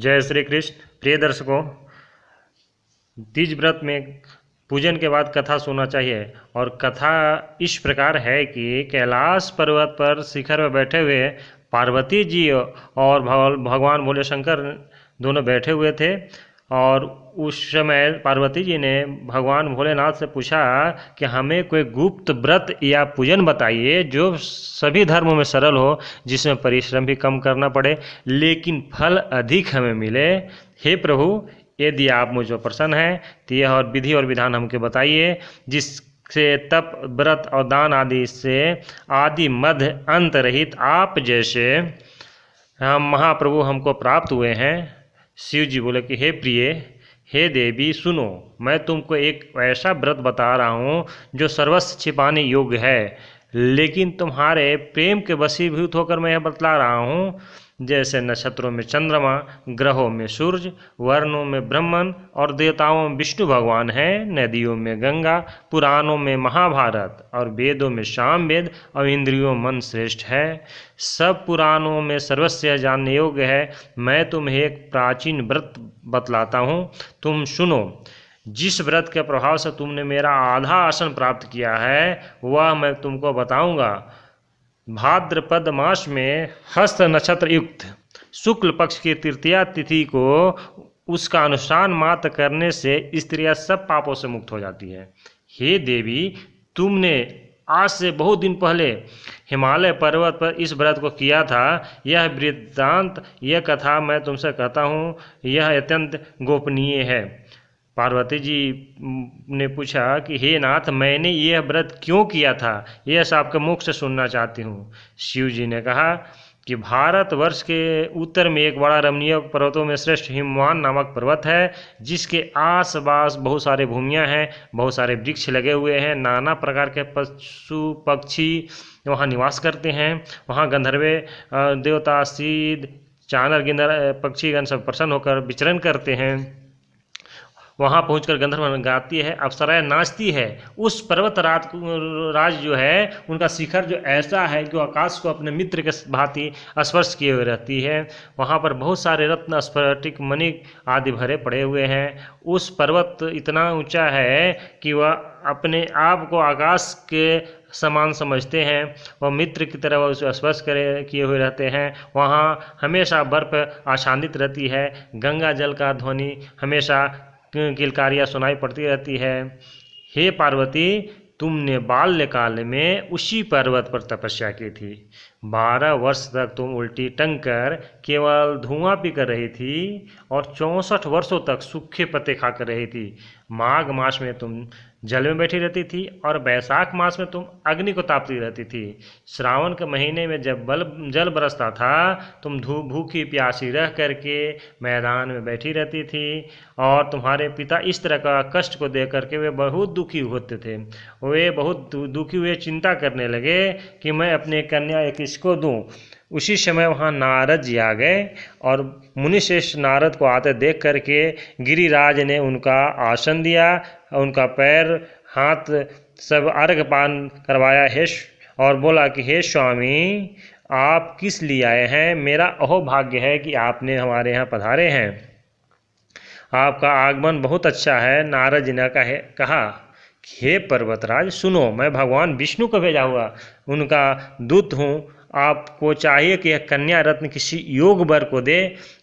जय श्री कृष्ण। प्रिय दर्शकों, तीज व्रत में पूजन के बाद कथा सुनना चाहिए। और कथा इस प्रकार है कि कैलाश पर्वत पर शिखर में बैठे हुए पार्वती जी और भगवान भोले शंकर दोनों बैठे हुए थे। और उस समय पार्वती जी ने भगवान भोलेनाथ से पूछा कि हमें कोई गुप्त व्रत या पूजन बताइए जो सभी धर्मों में सरल हो, जिसमें परिश्रम भी कम करना पड़े लेकिन फल अधिक हमें मिले। हे प्रभु, यदि आप मुझ पर प्रसन्न हैं तो यह और विधि और विधान हमको बताइए, जिससे तप व्रत और दान आदि से आदि मध्य अंत रहित आप जैसे हम महाप्रभु हमको प्राप्त हुए हैं। शिव जी बोले कि हे प्रिय, हे देवी, सुनो, मैं तुमको एक ऐसा व्रत बता रहा हूँ जो सर्वस्व छिपाने योग्य है, लेकिन तुम्हारे प्रेम के वशीभूत होकर मैं यह बतला रहा हूँ। जैसे नक्षत्रों में चंद्रमा, ग्रहों में सूर्य, वर्णों में ब्रह्मन और देवताओं में विष्णु भगवान हैं, नदियों में गंगा, पुराणों में महाभारत और वेदों में सामवेद और इंद्रियों मन श्रेष्ठ है। सब पुराणों में सर्वस्व जानने योग्य है। मैं तुम्हें एक प्राचीन व्रत बतलाता हूँ, तुम सुनो। जिस व्रत के प्रभाव से तुमने मेरा आधा आसन प्राप्त किया है वह मैं तुमको बताऊंगा। भाद्रपद मास में हस्त नक्षत्र युक्त शुक्ल पक्ष की तृतीया तिथि को उसका अनुष्ठान मात्र करने से स्त्रियां सब पापों से मुक्त हो जाती है। हे देवी, तुमने आज से बहुत दिन पहले हिमालय पर्वत पर इस व्रत को किया था। यह वृत्तांत, यह कथा मैं तुमसे कहता हूँ, यह अत्यंत गोपनीय है। पार्वती जी ने पूछा कि हे नाथ, मैंने यह व्रत क्यों किया था, यह सब आपके मुख से सुनना चाहती हूँ। शिव जी ने कहा कि भारतवर्ष के उत्तर में एक बड़ा रमणीय पर्वतों में श्रेष्ठ हिमवान नामक पर्वत है, जिसके आसपास बहुत सारे भूमियाँ हैं, बहुत सारे वृक्ष लगे हुए हैं, नाना प्रकार के पशु पक्षी वहाँ निवास करते हैं। वहाँ गंधर्वे देवता सिद्ध चानर गिंदर पक्षीगण सब प्रसन्न होकर विचरण करते हैं। वहाँ पहुंचकर गंधर्व गाती है, अप्सराएं नाचती है। उस पर्वत राज जो है उनका शिखर जो ऐसा है कि आकाश को अपने मित्र के भांति स्पर्श किए हुए रहती है। वहाँ पर बहुत सारे रत्न स्फटिक मणि आदि भरे पड़े हुए हैं। उस पर्वत इतना ऊंचा है कि वह अपने आप को आकाश के समान समझते हैं। वह मित्र की तरह वह उसे स्पर्श किए हुए रहते हैं। वहाँ हमेशा बर्फ आच्छादित रहती है। गंगा जल का ध्वनि हमेशा किलकारियाँ सुनाई पड़ती रहती है। हे पार्वती, तुमने बाल्यकाल में उसी पर्वत पर तपस्या की थी। 12 वर्ष तक तुम उल्टी टंग कर केवल धुआं पी कर रही थी और 64 वर्षों तक सूखे पत्ते खा कर रही थी। माघ मास में तुम जल में बैठी रहती थी और वैशाख मास में तुम अग्नि को तापती रहती थी। श्रावण के महीने में जब जल बरसता था तुम भूखी प्यासी रह करके मैदान में बैठी रहती थी। और तुम्हारे पिता इस तरह का कष्ट को देख करके वे बहुत दुखी होते थे। वे बहुत दुखी हुए चिंता करने लगे कि मैं अपनी कन्या किसको दूँ। उसी समय वहाँ नारद जी आ गए और मुनिश्रेष्ठ नारद को आते देख करके गिरिराज ने उनका आसन दिया, उनका पैर हाथ सब अर्घपान करवाया है और बोला कि हे स्वामी, आप किस लिए आए हैं? मेरा अहोभाग्य है कि आपने हमारे यहाँ पधारे हैं। आपका आगमन बहुत अच्छा है। नारद जी ने कहा हे पर्वतराज, सुनो, मैं भगवान विष्णु को भेजा हुआ उनका दूत हूँ। आपको चाहिए कि यह कन्या रत्न किसी योग वर को दे।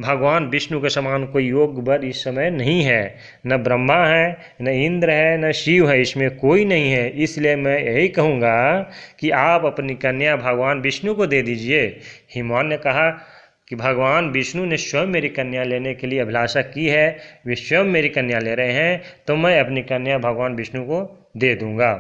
भगवान विष्णु के समान कोई योग वर इस समय नहीं है। न ब्रह्मा है, न इंद्र है, न शिव है, इसमें कोई नहीं है। इसलिए मैं यही कहूँगा कि आप अपनी कन्या भगवान विष्णु को दे दीजिए। हिमवान ने कहा कि भगवान विष्णु ने स्वयं मेरी कन्या लेने के लिए अभिलाषा की है, वे स्वयं मेरी कन्या ले रहे हैं, तो मैं अपनी कन्या भगवान विष्णु को दे दूंगा।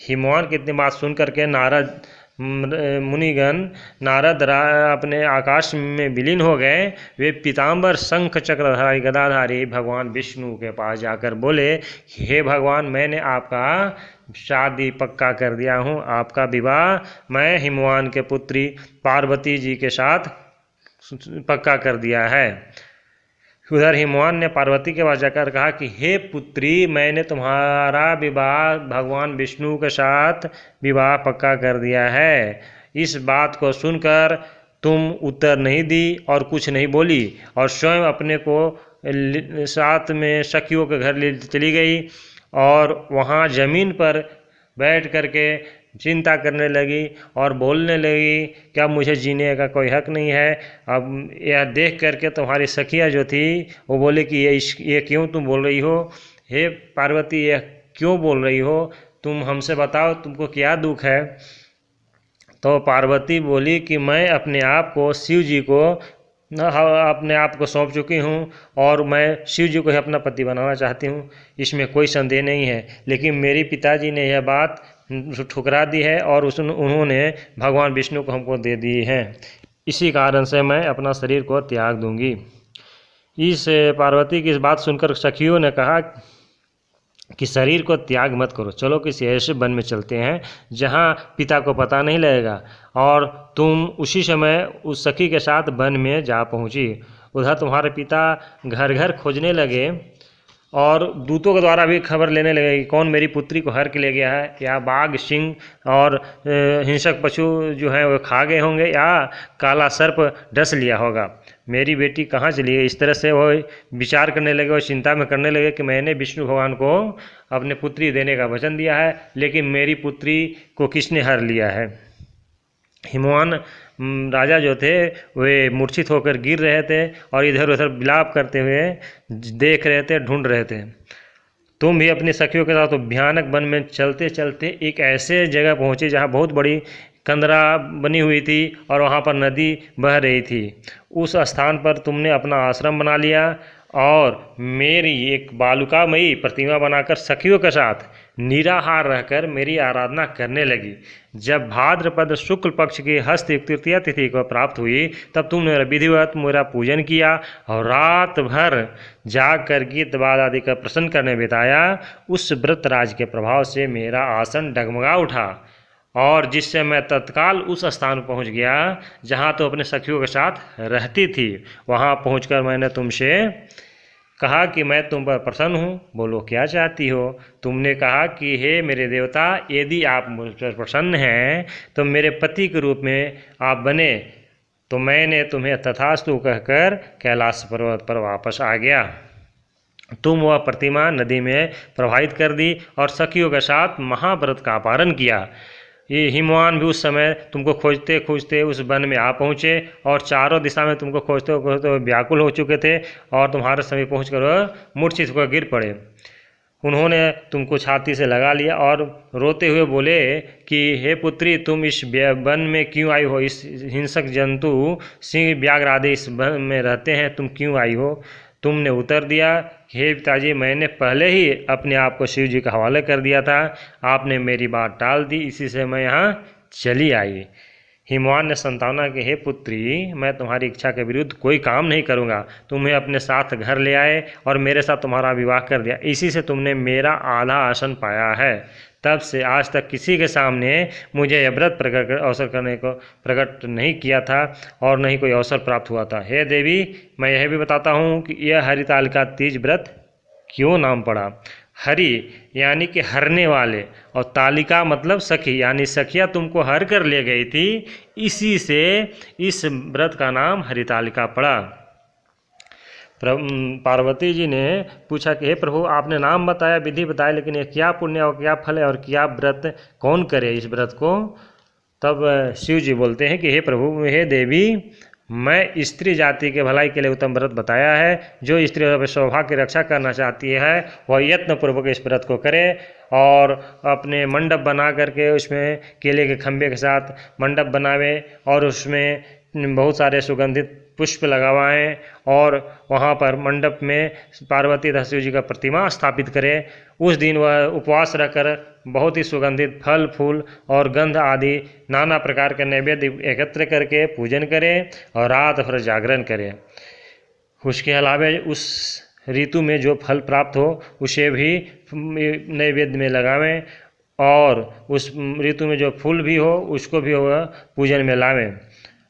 हिमवान की इतनी बात सुन करके नारद मुनिगण अपने आकाश में विलीन हो गए। वे पीताम्बर शंख चक्रधारी गदाधारी भगवान विष्णु के पास जाकर बोले, हे भगवान, मैंने आपका शादी पक्का कर दिया हूँ। आपका विवाह मैं हिमवान के पुत्री पार्वती जी के साथ पक्का कर दिया है। उधर हिमवान ने पार्वती के पास जाकर कहा कि हे पुत्री, मैंने तुम्हारा विवाह भगवान विष्णु के साथ विवाह पक्का कर दिया है। इस बात को सुनकर तुम उत्तर नहीं दी और कुछ नहीं बोली और स्वयं अपने को साथ में सखियों के घर ले चली गई और वहाँ ज़मीन पर बैठ करके चिंता करने लगी और बोलने लगी कि अब मुझे जीने का कोई हक नहीं है। अब यह देख करके तुम्हारी सखियाँ जो थी वो बोले कि ये क्यों तुम बोल रही हो, हे पार्वती यह क्यों बोल रही हो, तुम हमसे बताओ तुमको क्या दुख है। तो पार्वती बोली कि मैं अपने आप को शिव जी को अपने आप को सौंप चुकी हूँ और मैं शिव जी को ही अपना पति बनाना चाहती हूँ, इसमें कोई संदेह नहीं है। लेकिन मेरे पिताजी ने यह बात ठुकरा दी है और उन्होंने भगवान विष्णु को हमको दे दी है, इसी कारण से मैं अपना शरीर को त्याग दूंगी। इस पार्वती की इस बात सुनकर सखियों ने कहा कि शरीर को त्याग मत करो, चलो किसी ऐसे वन में चलते हैं जहाँ पिता को पता नहीं लगेगा। और तुम उसी समय उस सखी के साथ वन में जा पहुँची। उधर तुम्हारे पिता घर घर खोजने लगे और दूतों के द्वारा भी खबर लेने लगे कि कौन मेरी पुत्री को हर के ले गया है, या बाघ सिंह और हिंसक पशु जो हैं वो खा गए होंगे या काला सर्प डस लिया होगा, मेरी बेटी कहाँ चली गई। इस तरह से वो विचार करने लगे और चिंता में करने लगे कि मैंने विष्णु भगवान को अपने पुत्री देने का वचन दिया है, लेकिन मेरी पुत्री को किसने हर लिया है। हिमवान राजा जो थे वे मूर्छित होकर गिर रहे थे और इधर उधर विलाप करते हुए देख रहे थे, ढूंढ रहे थे। तुम भी अपनी सखियों के साथ भयानक वन में चलते चलते एक ऐसे जगह पहुँचे जहाँ बहुत बड़ी कंदरा बनी हुई थी और वहाँ पर नदी बह रही थी। उस स्थान पर तुमने अपना आश्रम बना लिया और मेरी एक बालुकामयी प्रतिमा बनाकर सखियों के साथ निराहार रहकर मेरी आराधना करने लगी। जब भाद्रपद शुक्ल पक्ष की हस्त तृतीया तिथि को प्राप्त हुई तब तुमने विधिवत मेरा पूजन किया और रात भर जाग कर गीत वाद आदि का प्रसन्न करने बिताया। उस व्रत राज के प्रभाव से मेरा आसन डगमगा उठा और जिससे मैं तत्काल उस स्थान पर पहुँच गया जहाँ तो अपने सखियों के साथ रहती थी। वहाँ पहुँचकर मैंने तुमसे कहा कि मैं तुम पर प्रसन्न हूँ, बोलो क्या चाहती हो। तुमने कहा कि हे मेरे देवता, यदि आप मुझ पर प्रसन्न हैं तो मेरे पति के रूप में आप बने। तो मैंने तुम्हें तथास्तु कहकर कैलाश पर्वत पर वापस आ गया। तुम वह प्रतिमा नदी में प्रवाहित कर दी और सखियों के साथ महाव्रत का पारण किया। ये हिमवान भी उस समय तुमको खोजते खोजते उस वन में आ पहुँचे और चारों दिशा में तुमको खोजते खोजते व्याकुल हो चुके थे और तुम्हारे समय पहुँचकर मूर्छित होकर गिर पड़े। उन्होंने तुमको छाती से लगा लिया और रोते हुए बोले कि हे पुत्री, तुम इस वन में क्यों आई हो, इस हिंसक जंतु सिंह व्याघ्र आदि इस वन में रहते हैं, तुम क्यों आई हो। तुमने उत्तर दिया, हे पिताजी, मैंने पहले ही अपने आप को शिव जी के हवाले कर दिया था, आपने मेरी बात टाल दी, इसी से मैं यहाँ चली आई। हिमवान ने संतावना की, हे पुत्री, मैं तुम्हारी इच्छा के विरुद्ध कोई काम नहीं करूँगा। तुम्हें अपने साथ घर ले आए और मेरे साथ तुम्हारा विवाह कर दिया, इसी से तुमने मेरा आधा आसन पाया है। तब से आज तक किसी के सामने मुझे यह व्रत अवसर करने को प्रकट नहीं किया था और नहीं कोई अवसर प्राप्त हुआ था। हे देवी, मैं यह भी बताता हूँ कि यह हरितालिका तीज व्रत क्यों नाम पड़ा। हरि यानी कि हरने वाले और तालिका मतलब सखी, यानी सखिया तुमको हर कर ले गई थी, इसी से इस व्रत का नाम हरितालिका पड़ा। पार्वती जी ने पूछा कि हे प्रभु, आपने नाम बताया, विधि बताया, लेकिन ये क्या पुण्य और क्या फल है और क्या व्रत कौन करे इस व्रत को। तब शिव जी बोलते हैं कि हे प्रभु, हे देवी, मैं स्त्री जाति के भलाई के लिए उत्तम व्रत बताया है। जो स्त्री अपने सौभाग्य की रक्षा करना चाहती है वह यत्न पूर्वक इस व्रत को करे और अपने मंडप बना करके उसमें केले के खंभे के साथ मंडप बनावे और उसमें बहुत सारे सुगंधित पुष्प लगवाएं और वहाँ पर मंडप में पार्वती तथा शिव जी का प्रतिमा स्थापित करें। उस दिन वह उपवास रहकर बहुत ही सुगंधित फल फूल और गंध आदि नाना प्रकार के नैवेद्य एकत्र करके पूजन करें और रात भर जागरण करें। उसके अलावा उस ऋतु में जो फल प्राप्त हो उसे भी नैवेद्य में लगावें और उस ऋतु में जो फूल भी हो उसको भी पूजन में लावें।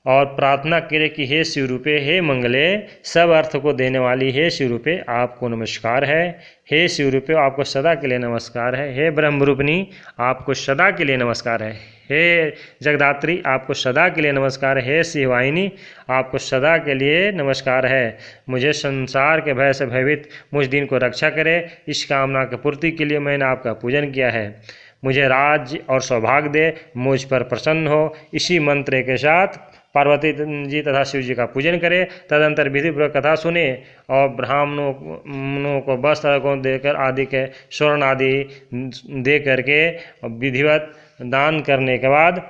और प्रार्थना करे कि हे शिव रूपे, हे मंगले, सब अर्थ को देने वाली हे शिव रूपे, आपको नमस्कार है। हे शिव रूपे, आपको सदा के लिए नमस्कार है। हे ब्रह्म रूपिणी, आपको सदा के लिए नमस्कार है। हे जगदात्री, आपको सदा के लिए नमस्कार है। हे शिववाहिनी, आपको सदा के लिए नमस्कार है। मुझे संसार के भय से भयभीत मुझ दिन को रक्षा करे, इस कामना की पूर्ति के लिए मैंने आपका पूजन किया है। मुझे राज्य और सौभाग्य दे, मुझ पर प्रसन्न हो। इसी मंत्र के साथ पार्वती जी तथा शिव जी का पूजन करें। तदंतर विधिपूर्वक कथा सुने और ब्राह्मणों को वस्त्र को देकर आदि के स्वर्ण आदि दे करके विधिवत दान करने के बाद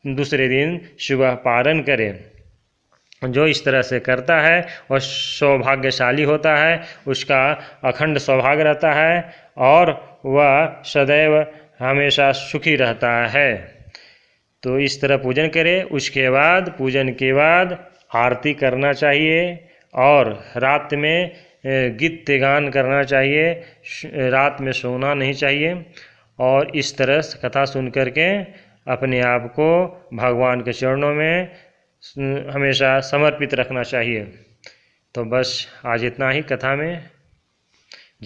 दूसरे दिन सुबह पारण करें। जो इस तरह से करता है वह सौभाग्यशाली होता है, उसका अखंड सौभाग्य रहता है और वह सदैव हमेशा सुखी रहता है। तो इस तरह पूजन करें। उसके बाद पूजन के बाद आरती करना चाहिए और रात में गीत गान करना चाहिए, रात में सोना नहीं चाहिए। और इस तरह कथा सुन करके अपने आप को भगवान के चरणों में हमेशा समर्पित रखना चाहिए। तो बस आज इतना ही कथा में।